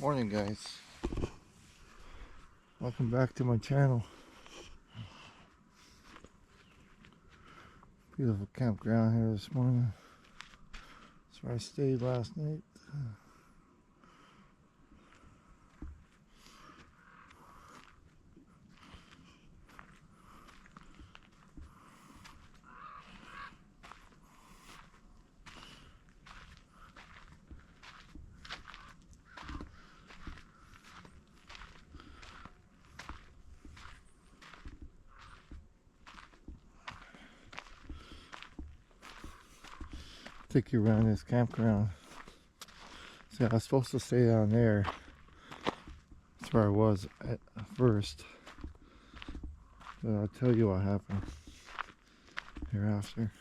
Morning guys, welcome back to my channel. Beautiful campground here this morning. That's where I stayed last night. Take you around this campground. See, I was supposed to stay down there. That's where I was at first. But I'll tell you what happened hereafter.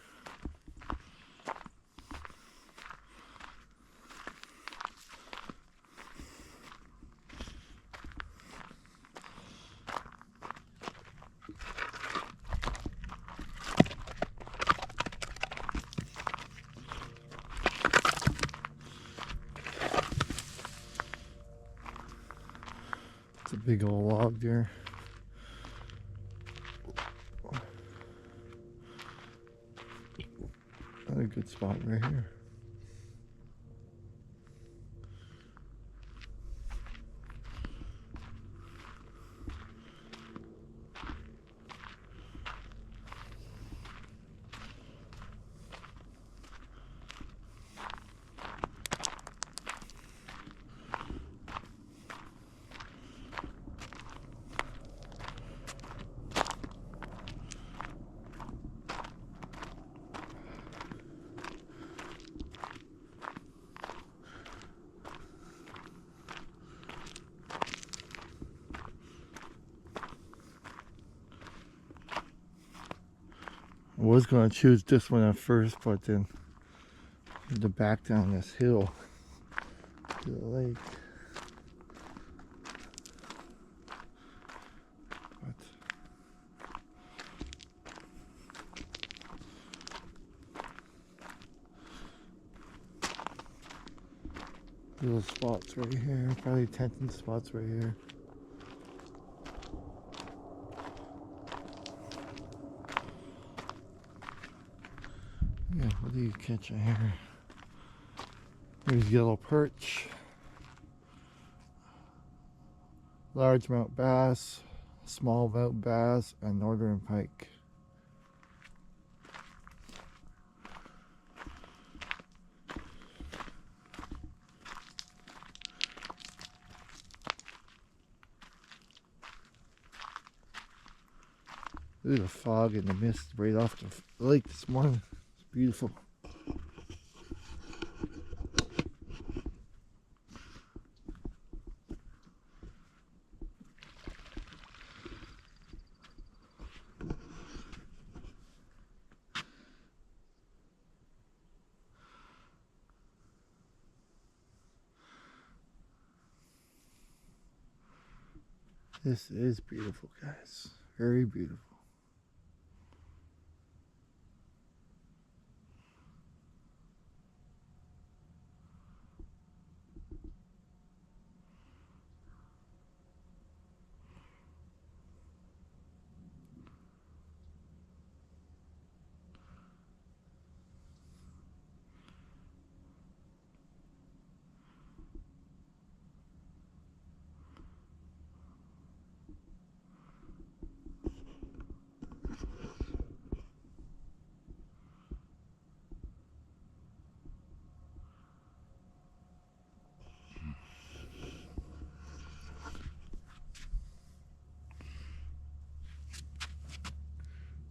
It's a big old log there. Another good spot right here. I was going to choose this one at first, but then I had to back down this hill to the lake. Little spots right here, probably tenting spots right here. Yeah, what are you catching here? There's yellow perch, largemouth bass, smallmouth bass, and northern pike. Look at the fog and the mist right off the lake this morning. It's beautiful. This is beautiful, guys. Very beautiful.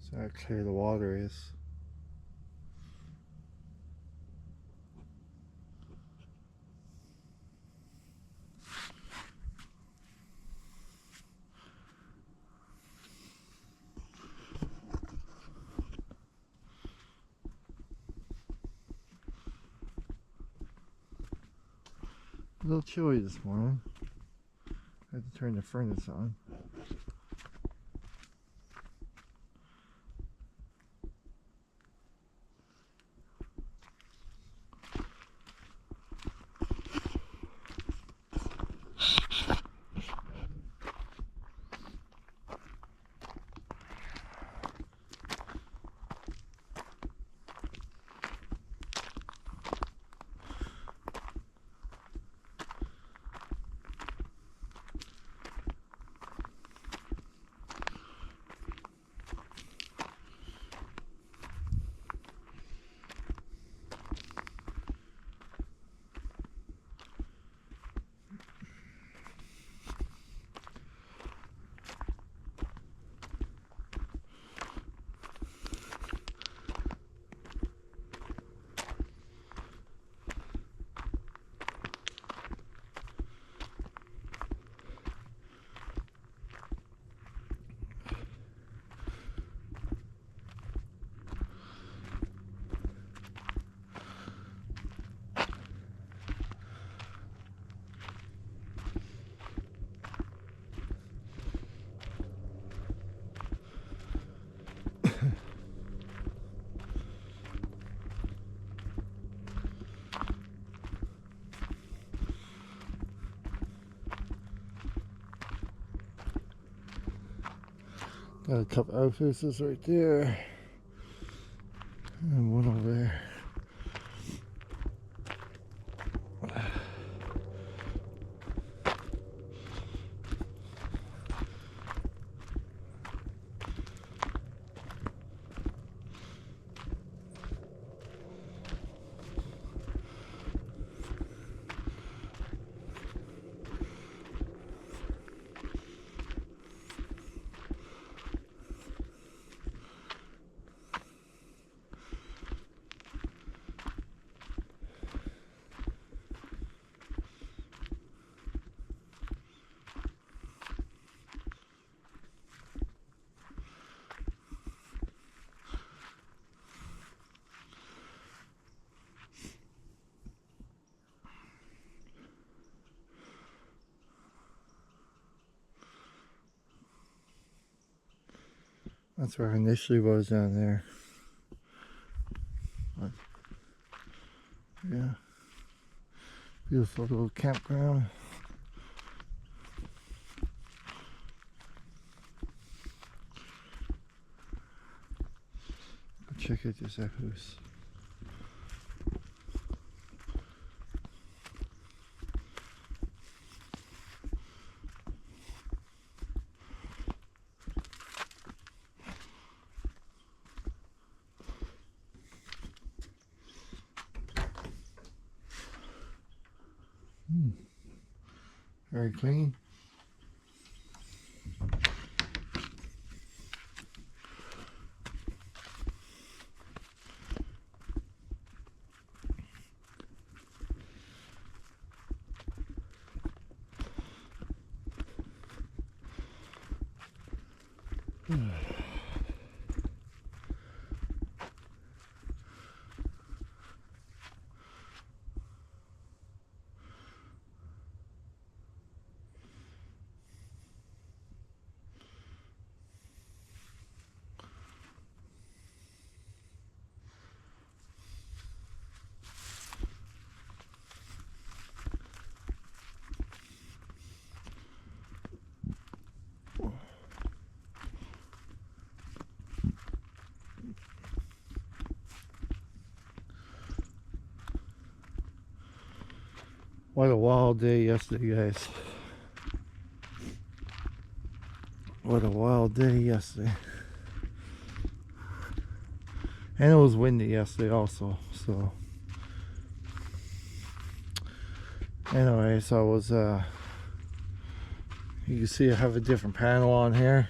So how clear the water is. A little chilly this morning. I had to turn the furnace on. Got a couple outhouses right there. And one over there. That's where I initially was down there. But, yeah. Beautiful little campground. Go check out this house. Very clean. What a wild day yesterday, guys. What a wild day yesterday. And it was windy yesterday also, so anyway, so I was you can see I have a different panel on here.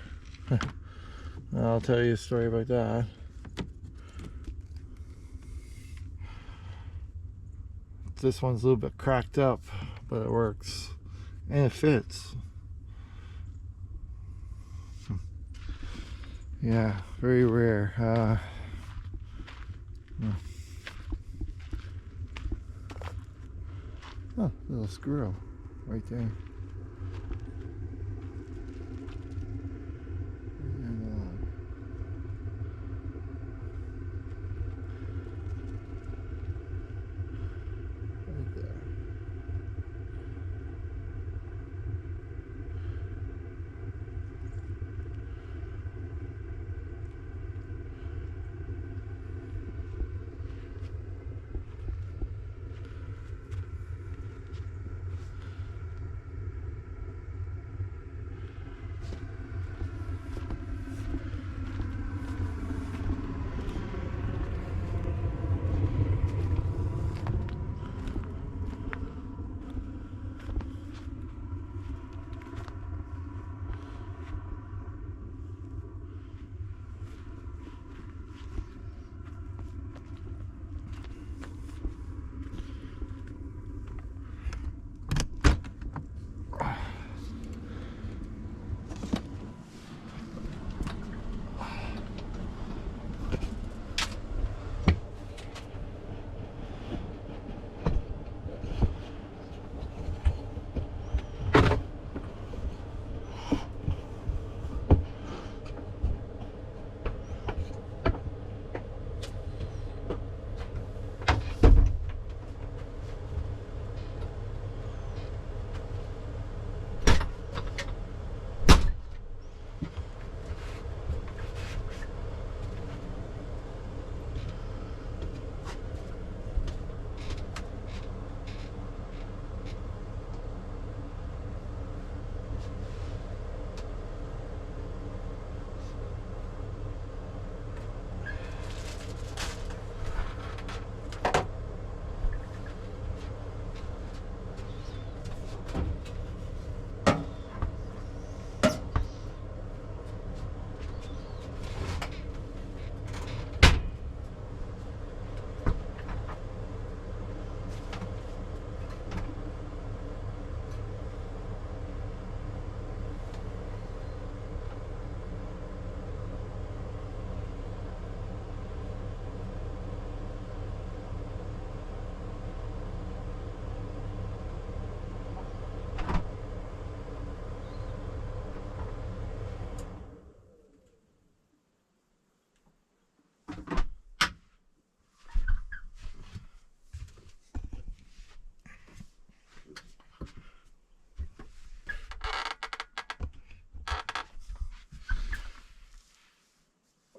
I'll tell you a story about that. This one's a little bit cracked up, but it works and it fits. Yeah, very rare. Oh, little squirrel right there. Right there.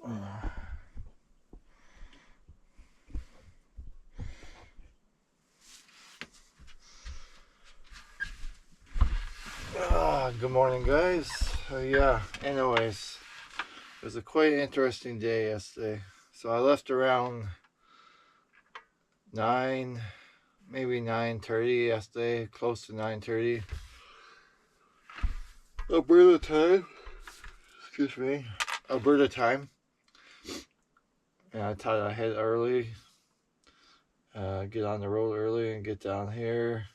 Good morning, guys. Yeah, anyways, it was a quite interesting day yesterday. So I left around 9, maybe 9:30 yesterday, close to 9:30. Alberta time. Excuse me. Alberta time. And I thought I'd head early, get on the road early and get down here,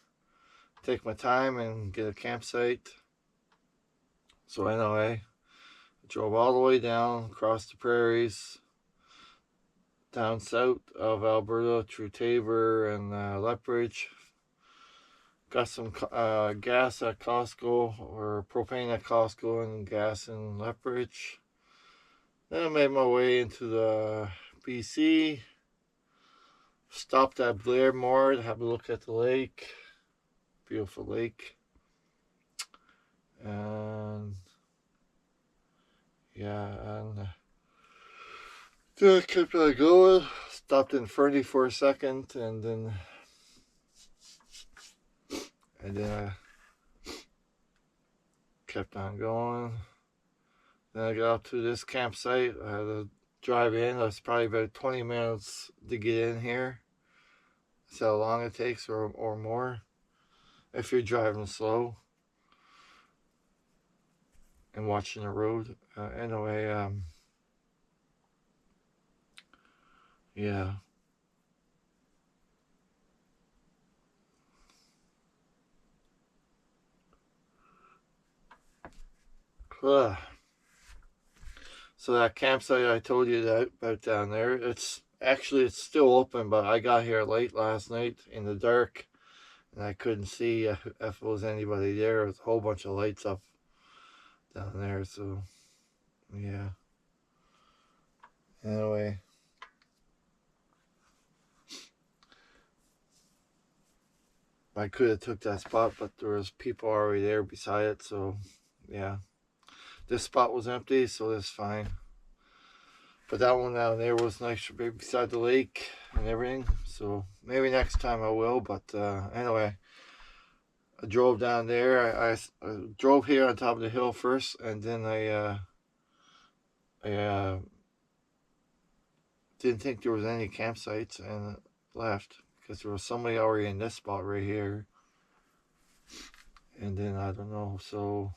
take my time and get a campsite. So anyway, I drove all the way down across the prairies, down south of Alberta through Taber and Lethbridge. Got some gas at Costco, or propane at Costco, and gas in Lethbridge. Then I made my way into the BC. Stopped at Blairmore to have a look at the lake. Beautiful lake. And yeah, and then I kept on going. Stopped in Fernie for a second, and then I kept on going. Then I got up to this campsite. I had to drive in. It was probably about 20 minutes to get in here. That's how long it takes, or more, if you're driving slow and watching the road. Anyway, yeah. So that campsite I told you about down there, it's still open, but I got here late last night in the dark, and I couldn't see if there was anybody there. There was a whole bunch of lights up down there, so yeah. Anyway, I could have took that spot, but there was people already there beside it, so yeah. This spot was empty, so that's fine. But that one down there was nice, beside the lake and everything. So maybe next time I will. But anyway, I drove down there. I drove here on top of the hill first, and then I didn't think there was any campsites and left because there was somebody already in this spot right here. And then I don't know, so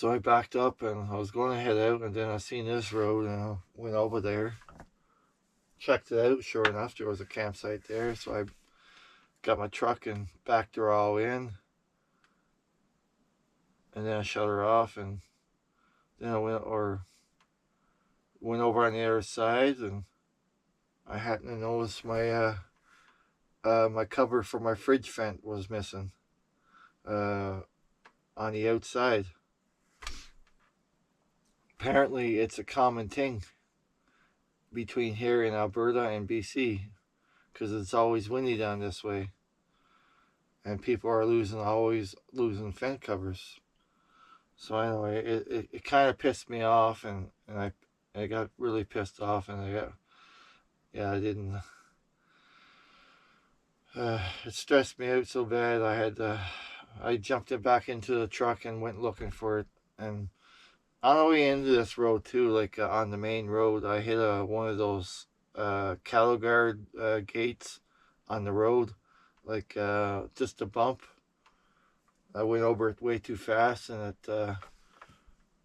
I backed up and I was going to head out, and then I seen this road and I went over there, checked it out. Sure enough, there was a campsite there, so I got my truck and backed her all in, and then I shut her off, and then I went over on the other side, and I hadn't noticed my my cover for my fridge vent was missing on the outside. Apparently, it's a common thing between here in Alberta and BC, because it's always windy down this way, and people are always losing vent covers. So anyway, it kind of pissed me off, and I got really pissed off, and I didn't. It stressed me out so bad. I jumped it back into the truck and went looking for it. And on the way into this road too, like on the main road, I hit one of those cattle guard gates on the road, like just a bump. I went over it way too fast, and it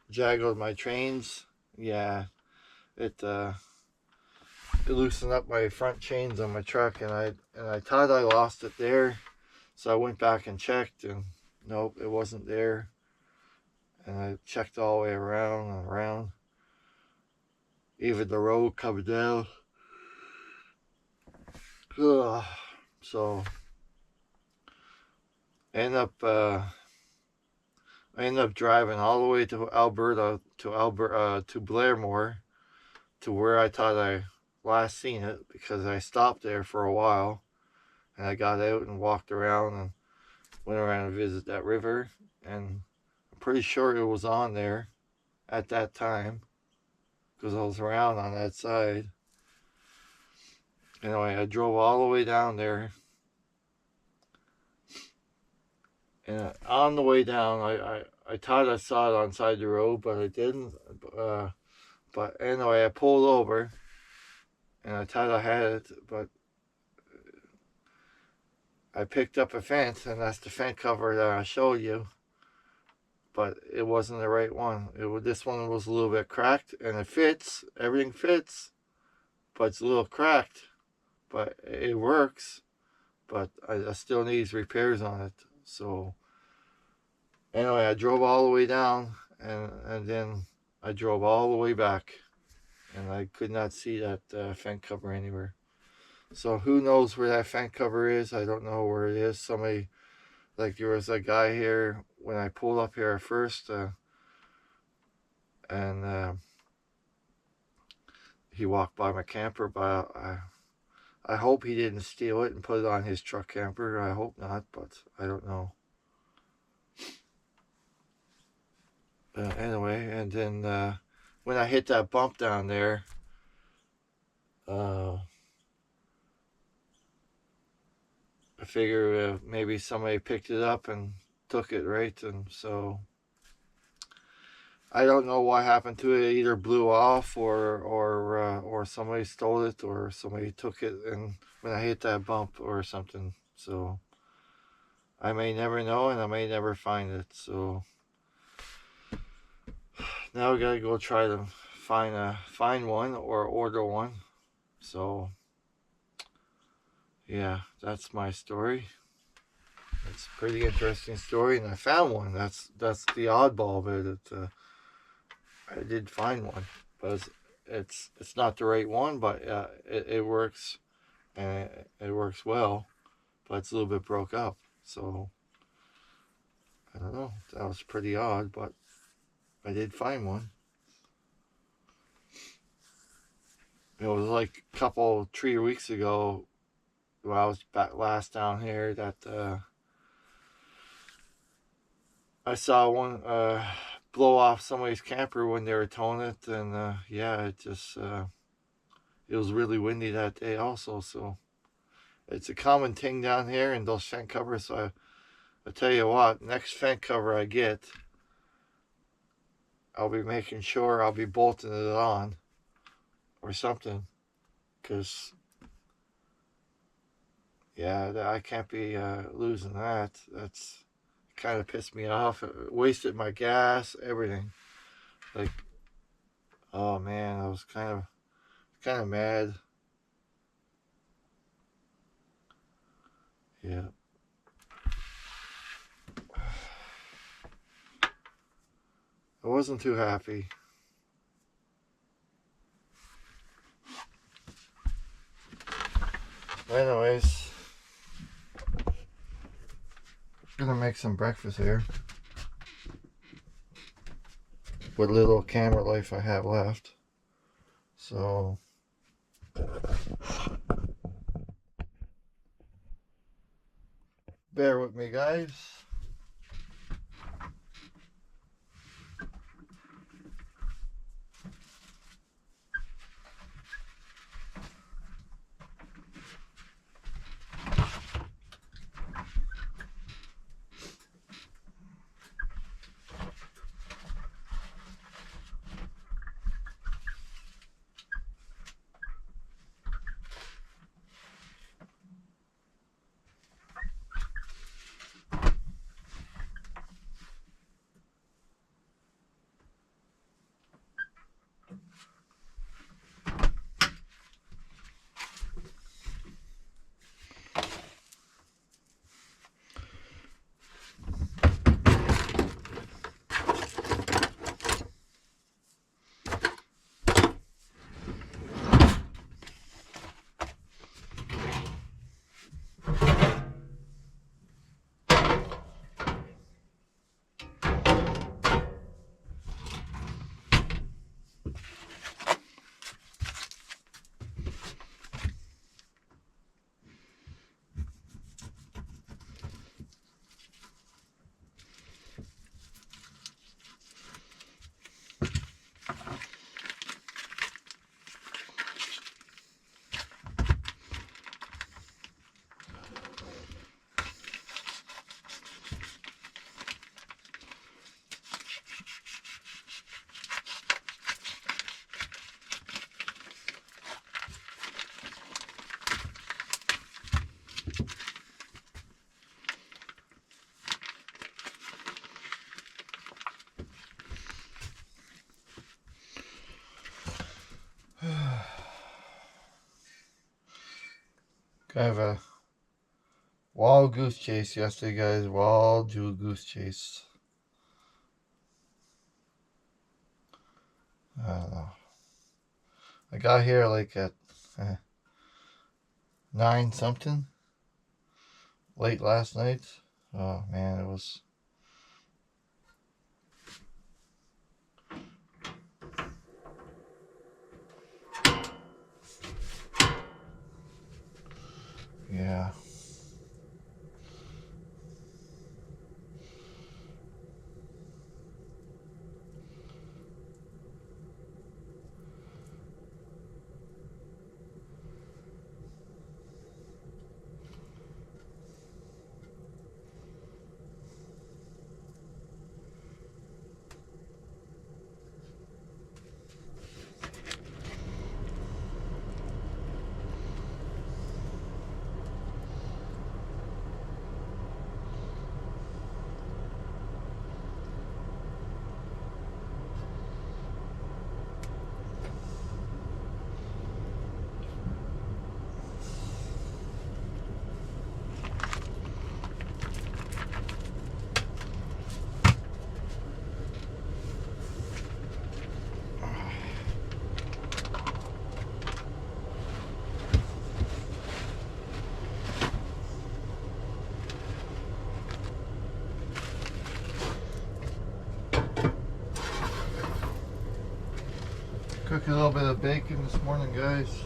jaggled my trains. Yeah, it loosened up my front chains on my truck, and I thought I lost it there, so I went back and checked, and nope, it wasn't there. And I checked all the way around and around, even the road coming down. Ugh. So I ended up driving all the way to Alberta, to Blairmore, to where I thought I last seen it, because I stopped there for a while, and I got out and walked around and went around and visited that river, and I'm pretty sure it was on there. at that time because I was around on that side. Anyway, I drove all the way down there, and on the way down, I thought I saw it on side the road, but I didn't. But anyway, I pulled over, and I thought I had it, but I picked up a fence, and that's the fence cover that I showed you. But it wasn't the right one. This one was a little bit cracked, and it fits. Everything fits, but it's a little cracked. But it works. But I still needs repairs on it. So anyway, I drove all the way down, and then I drove all the way back, and I could not see that fence cover anywhere. So who knows where that fence cover is? I don't know where it is. Somebody, like there was a guy here when I pulled up here at first, and he walked by my camper, but I hope he didn't steal it and put it on his truck camper. I hope not, but I don't know. Anyway, and then when I hit that bump down there, I figure maybe somebody picked it up and took it, right? And so I don't know what happened to it. It either blew off or somebody stole it or somebody took it and when I hit that bump or something. So I may never know and I may never find it. So now we gotta go try to find one or order one. So yeah, that's my story. It's a pretty interesting story, and I found one. That's the oddball of it. I did find one, but it's not the right one, but it works, and it works well, but it's a little bit broke up. So I don't know. That was pretty odd, but I did find one. It was like a couple 3 weeks ago when I was back last down here that I saw one blow off somebody's camper when they were towing it, and yeah, it was really windy that day also. So it's a common thing down here in those fence covers. So I tell you what, next fence cover I get, I'll be making sure I'll be bolting it on or something, because yeah, I can't be losing that. That's kind of pissed me off. It wasted my gas, everything. Like, oh man, I was kind of mad. Yeah. I wasn't too happy. Anyways, gonna make some breakfast here with little camera life I have left. So bear with me, guys. Kind of a wild goose chase yesterday, guys. Wild goose chase. I don't know. I got here like at 9 something late last night. Oh man, it was. Yeah. Cooking a little bit of bacon this morning, guys.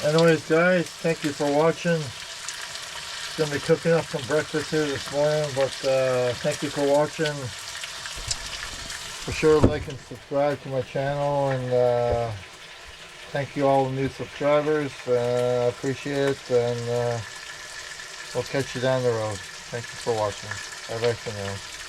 Anyways, guys, thank you for watching. Gonna be cooking up some breakfast here this morning, but thank you for watching. For sure, like and subscribe to my channel, and thank you all the new subscribers. I appreciate it, and we'll catch you down the road. Thank you for watching. Bye bye for now.